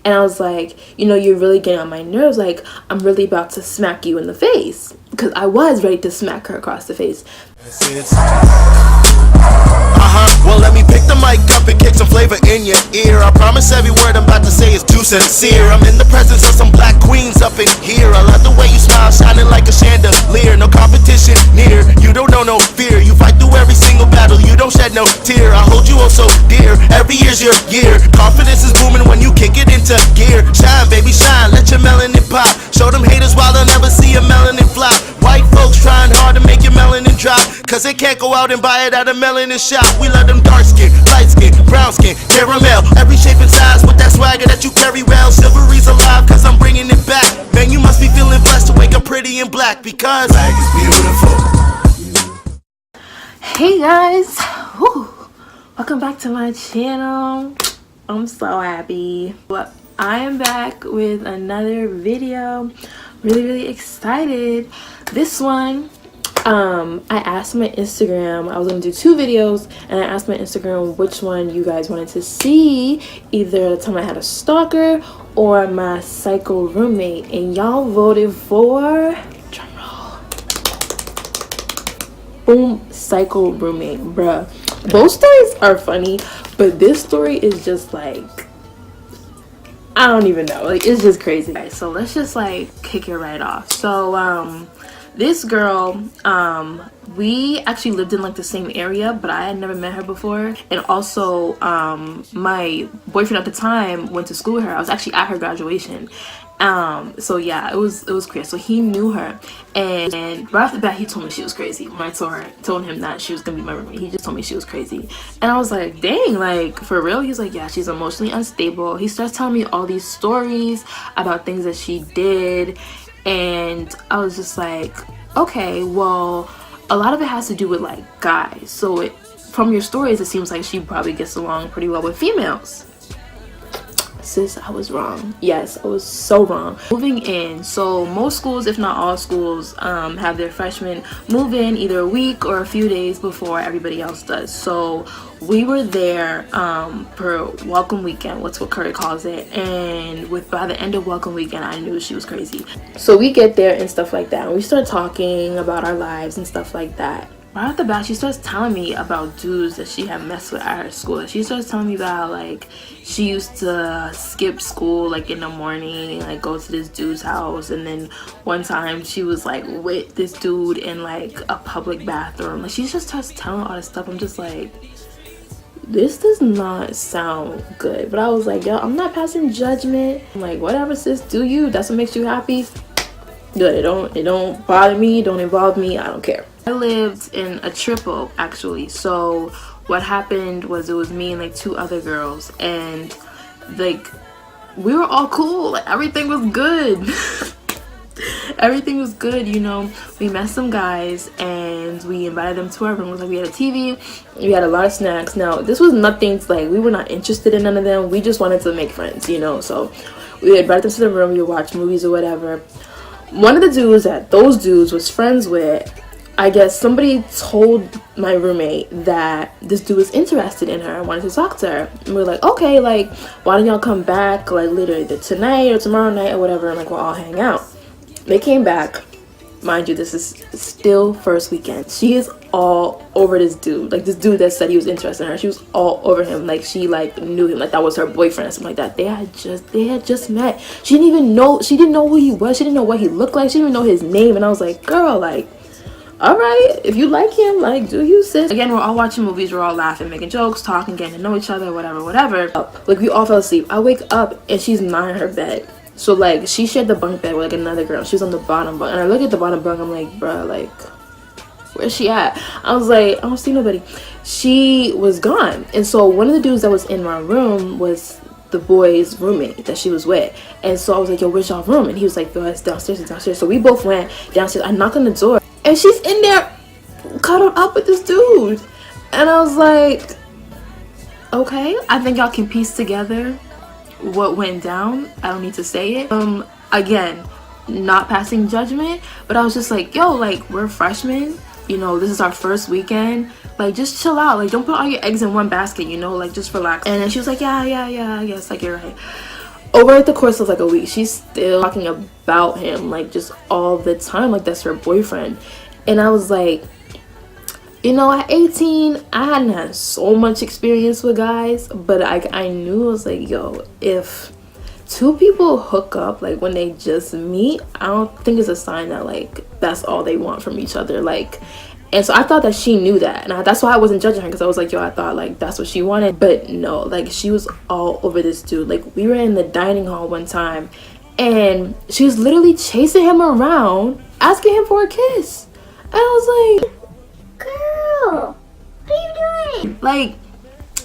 And I was like, you know, you're really getting on my nerves. Like, I'm really about to smack you in the face. Because I was ready to smack her across the face. Well, let me pick the mic up and kick some flavor in your ear. I promise every word I'm about to say is too sincere. I'm in the presence of some black queens up in here. I love the way you smile, shining like a chandelier. No competition near, you don't know no fear. You fight through every single battle, you don't shed no tear. I hold you oh so dear, every year's your year. Confidence is booming when you kick it into gear. Shine, baby, shine, let your melanin pop. Show them haters why they'll never see a melanin flop. White folks trying hard to make your melanin drop, cause they can't go out and buy it at a melanin shop. We love them dark skin, light skin, brown skin, caramel, every shape and size with that swagger that you carry well. Silvery's alive cause I'm bringing it back. Man, you must be feeling blessed to wake up pretty and black, because black is beautiful. Hey guys, welcome back to my channel. I'm so happy. Well, I am back with another video. Really excited. This one, I asked my Instagram, I was gonna do 2 videos, and I asked my Instagram which one you guys wanted to see, either the time I had a stalker or my psycho roommate, and y'all voted for, drumroll, boom, psycho roommate. Bruh, both stories are funny, but this story is just like, I don't even know, like, it's just crazy. Right, so let's just like kick it right off. So this girl, we actually lived in like the same area, but I had never met her before. And also my boyfriend at the time went to school with her. I was actually at her graduation. So yeah, it was crazy. So he knew her, and right off the bat he told me she was crazy. When I told him that she was gonna be my roommate, he just told me she was crazy. And I was like, dang, like for real? He's like, yeah, she's emotionally unstable. He starts telling me all these stories about things that she did, and I was just like, okay, well, a lot of it has to do with like guys. So from your stories, it seems like she probably gets along pretty well with females. Sis, I was wrong. Yes, I was so wrong. Moving in, so most schools, if not all schools, have their freshmen move in either a week or a few days before everybody else does. So we were there for welcome weekend, what's what Curry calls it, and by the end of welcome weekend, I knew she was crazy. So we get there and stuff like that, and we start talking about our lives and stuff like that. Right off the bat, she starts telling me about dudes that she had messed with at her school. She starts telling me about like she used to skip school like in the morning and like go to this dude's house, and then one time she was like with this dude in like a public bathroom. Like she just starts telling all this stuff. I'm just like, this does not sound good. But I was like, yo, I'm not passing judgment. I'm like, whatever, sis, do you. That's what makes you happy. Good. It don't bother me. Don't involve me. I don't care. I lived in a triple actually. So what happened was it was me and like 2 other girls, and like we were all cool. Like everything was good. Everything was good, you know. We met some guys and we invited them to our room. Like we had a TV, we had a lot of snacks. Now this was nothing like, we were not interested in none of them. We just wanted to make friends, you know. So we invited them to the room, we would watch movies or whatever. One of the dudes that those dudes was friends with, I guess somebody told my roommate that this dude was interested in her and wanted to talk to her. And we were like, okay, like why don't y'all come back like later, either tonight or tomorrow night or whatever, and like we'll all hang out. They came back. Mind you, this is still first weekend. She is all over this dude. Like this dude that said he was interested in her. She was all over him. Like she like knew him. Like that was her boyfriend or something like that. They had just met. She didn't know who he was. She didn't know what he looked like. She didn't even know his name. And I was like, girl, like, all right, if you like him, like, do you, sis? Again, we're all watching movies. We're all laughing, making jokes, talking, getting to know each other, whatever. Like we all fell asleep. I wake up and she's not in her bed. So like she shared the bunk bed with like another girl. She was on the bottom bunk, and I look at the bottom bunk. I'm like, bruh, like, where's she at? I was like, I don't see nobody. She was gone. And so one of the dudes that was in my room was the boy's roommate that she was with. And so I was like, yo, where's y'all room? And he was like, yo, it's downstairs. So we both went downstairs. I knocked on the door, and she's in there cuddled up with this dude. And I was like, okay, I think y'all can piece together what went down. I don't need to say it. Again, not passing judgment, but I was just like, yo, like, we're freshmen, you know, this is our first weekend, like, just chill out, like, don't put all your eggs in one basket, you know, like, just relax. And then she was like, yeah, I guess, like, you're right. over the course of like a week, she's still talking about him, like just all the time, like that's her boyfriend. And I was like, you know, at 18, I hadn't had so much experience with guys, but I knew, I was like, yo, if two people hook up like when they just meet, I don't think it's a sign that like that's all they want from each other. Like, and so I thought that she knew that, and that's why I wasn't judging her, because I was like, yo, I thought like that's what she wanted. But no, like she was all over this dude. Like we were in the dining hall one time and she was literally chasing him around asking him for a kiss, and I was like, girl, what are you doing? Like,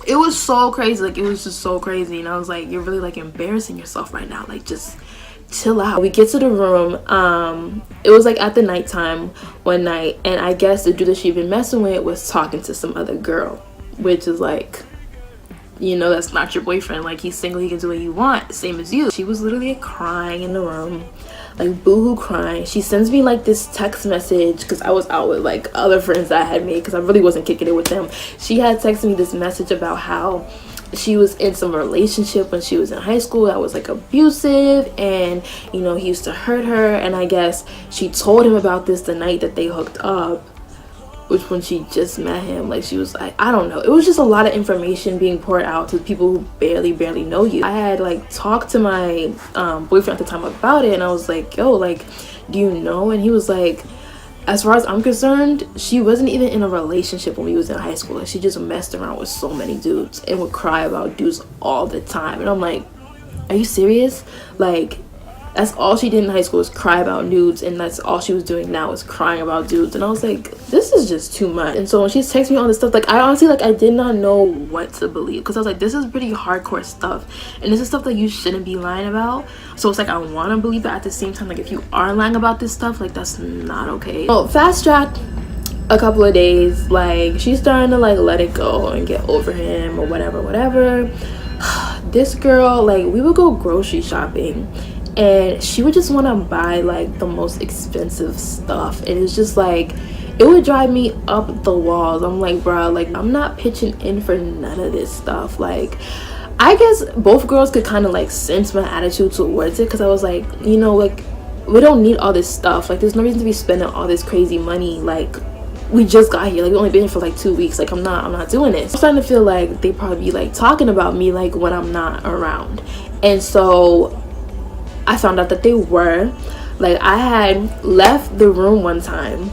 it was so crazy. Like, it was just so crazy. And I was like, you're really like embarrassing yourself right now. Like, just chill out. We get to the room. It was like at the nighttime one night, and I guess the dude that she'd been messing with was talking to some other girl, which is like, you know, that's not your boyfriend. Like, he's single, he can do what you want, same as you. She was literally crying in the room, like boohoo crying. She sends me like this text message, because I was out with like other friends that I had made, because I really wasn't kicking it with them. She had texted me this message about how she was in some relationship when she was in high school that was like abusive, and you know, he used to hurt her, and I guess she told him about this the night that they hooked up, which when she just met him. Like, she was like, I don't know, it was just a lot of information being poured out to people who barely know you. I had like talked to my boyfriend at the time about it, and I was like, yo, like, do you know? And he was like, as far as I'm concerned, she wasn't even in a relationship when we was in high school. Like, she just messed around with so many dudes and would cry about dudes all the time. And I'm like, are you serious? Like, that's all she did in high school was cry about nudes, and that's all she was doing now is crying about dudes. And I was like, this is just too much. And so when she texted me all this stuff, like, I honestly, like, I did not know what to believe, because I was like, this is pretty hardcore stuff, and this is stuff that you shouldn't be lying about. So it's like, I want to believe, but at the same time, like, if you are lying about this stuff, like, that's not okay. So fast track a couple of days, like, she's starting to like let it go and get over him or whatever. This girl, like, we would go grocery shopping, and she would just want to buy like the most expensive stuff, and it's just like, it would drive me up the walls. I'm like, bro, like, I'm not pitching in for none of this stuff. Like, I guess both girls could kind of like sense my attitude towards it, because I was like, you know, like, we don't need all this stuff. Like, there's no reason to be spending all this crazy money. Like, we just got here, like, we only been here for like 2 weeks. Like, I'm not doing this. I'm starting to feel like they probably be like talking about me like when I'm not around. And so I found out that they were. Like, I had left the room one time,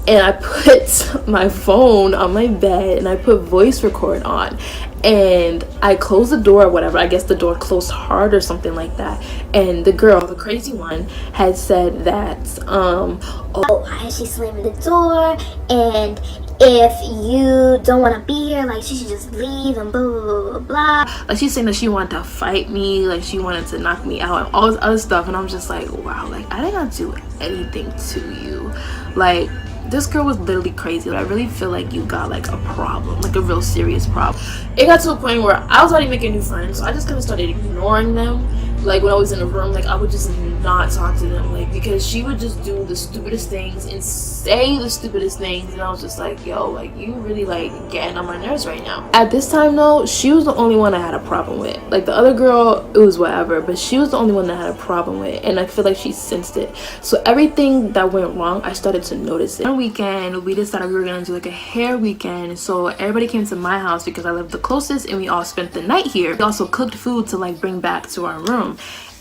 and I put my phone on my bed, and I put voice record on, and I closed the door or whatever. I guess the door closed hard or something like that. And the girl, the crazy one, had said that why is she slamming the door, and if you don't want to be here, like, she should just leave, and blah blah blah blah. Like, she's saying that she wanted to fight me, like she wanted to knock me out and all this other stuff. And I'm just like, wow, like, I didn't do anything to you. Like, this girl was literally crazy. I really feel like you got like a problem, like a real serious problem. It got to a point where I was already making new friends, so I just kind of started ignoring them. Like, when I was in the room, like, I would just not talk to them, like, because she would just do the stupidest things and say the stupidest things, and I was just like, yo, like, you really like getting on my nerves right now. At this time though, she was the only one I had a problem with. Like, the other girl, it was whatever, but she was the only one that I had a problem with, and I feel like she sensed it. So everything that went wrong, I started to notice it. One weekend, we decided we were gonna do like a hair weekend, so everybody came to my house because I lived the closest, and we all spent the night here. We also cooked food to like bring back to our room.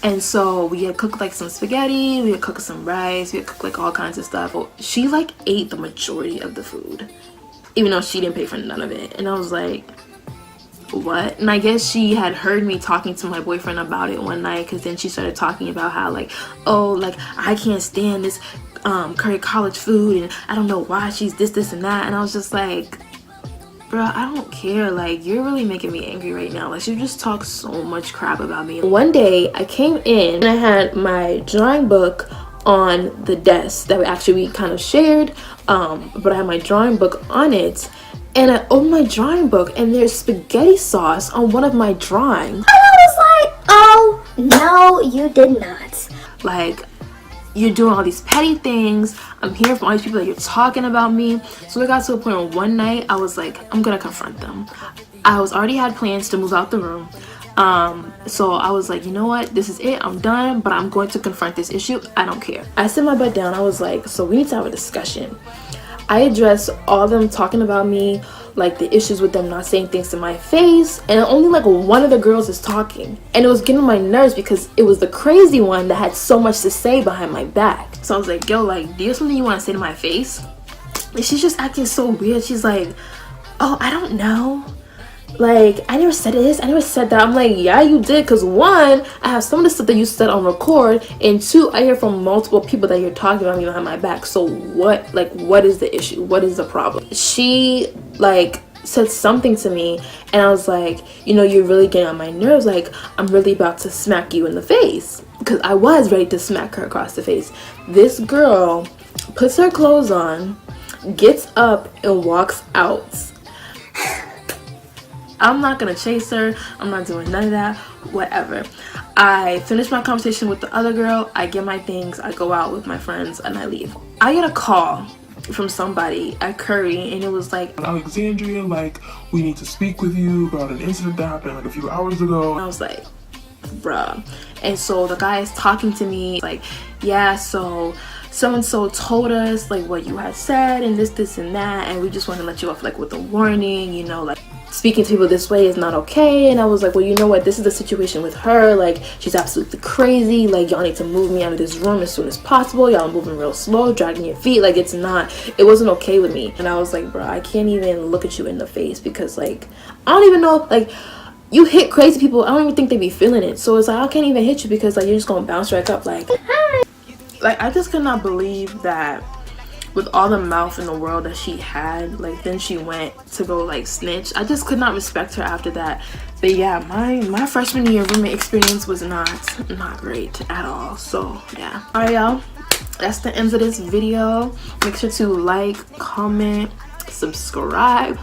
And so we had cooked like some spaghetti, we had cooked some rice, we had cooked like all kinds of stuff. She like ate the majority of the food, even though she didn't pay for none of it. And I was like, what? And I guess she had heard me talking to my boyfriend about it one night, because then she started talking about how like, oh, like, I can't stand this curry college food, and I don't know why she's this and that. And I was just like, bro, I don't care. Like, you're really making me angry right now. Like, you just talk so much crap about me. One day I came in and I had my drawing book on the desk that we kind of shared, but I had my drawing book on it, and I opened my drawing book and there's spaghetti sauce on one of my drawings. And I was like, oh no, you did not. Like, you're doing all these petty things. I'm hearing from all these people that you're talking about me. So it got to a point where one night I was like, I'm gonna confront them. I was already had plans to move out the room. So I was like, you know what, this is it, I'm done, but I'm going to confront this issue. I don't care. I sit my butt down. I was like, so we need to have a discussion. I addressed all them talking about me, like the issues with them not saying things to my face, and only like one of the girls is talking, and it was getting on my nerves because it was the crazy one that had so much to say behind my back. So I was like, yo, like, do you have something you want to say to my face? And she's just acting so weird. She's like, oh, I don't know, like, I never said this, I never said that. I'm like, yeah, you did, because one, I have some of the stuff that you said on record, and two, I hear from multiple people that you're talking about me behind my back. So what, like, what is the issue? What is the problem? She, like, said something to me, and I was like, you know, you're really getting on my nerves. Like, I'm really about to smack you in the face, because I was ready to smack her across the face. This girl puts her clothes on, gets up, and walks out. I'm not gonna chase her. I'm not doing none of that. Whatever. I finish my conversation with the other girl. I get my things. I go out with my friends and I leave. I get a call from somebody at Curry, and it was like, Alexandria, like, we need to speak with you about an incident that happened like a few hours ago. I was like, bruh. And so the guy is talking to me like, yeah, so so told us like what you had said and this and that, and we just want to let you off like with a warning, you know, like speaking to people this way is not okay. And I was like, well, you know what, this is the situation with her, like she's absolutely crazy, like y'all need to move me out of this room as soon as possible. Y'all are moving real slow, dragging your feet, like it wasn't okay with me. And I was like, bro, I can't even look at you in the face, because like I don't even know, like you hit crazy people, I don't even think they be feeling it. So it's like, I can't even hit you because like you're just gonna bounce right up like, hi. Like, I just could not believe that with all the mouth in the world that she had, like then she went to go like snitch. I just could not respect her after that. But yeah, my freshman year roommate experience was not great at all. So yeah. All right, y'all, that's the end of this video. Make sure to like, comment, subscribe.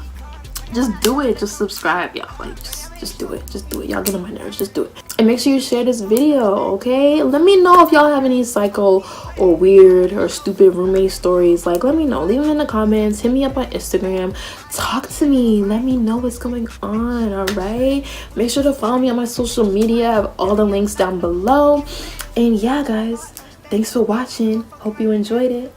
Just do it. Just subscribe, y'all. Like just do it. Just do it. Y'all get on my nerves. Just do it. And make sure you share this video, okay? Let me know if y'all have any psycho or weird or stupid roommate stories. Like, let me know. Leave them in the comments. Hit me up on Instagram. Talk to me. Let me know what's going on, all right? Make sure to follow me on my social media. I have all the links down below. And yeah, guys, thanks for watching. Hope you enjoyed it.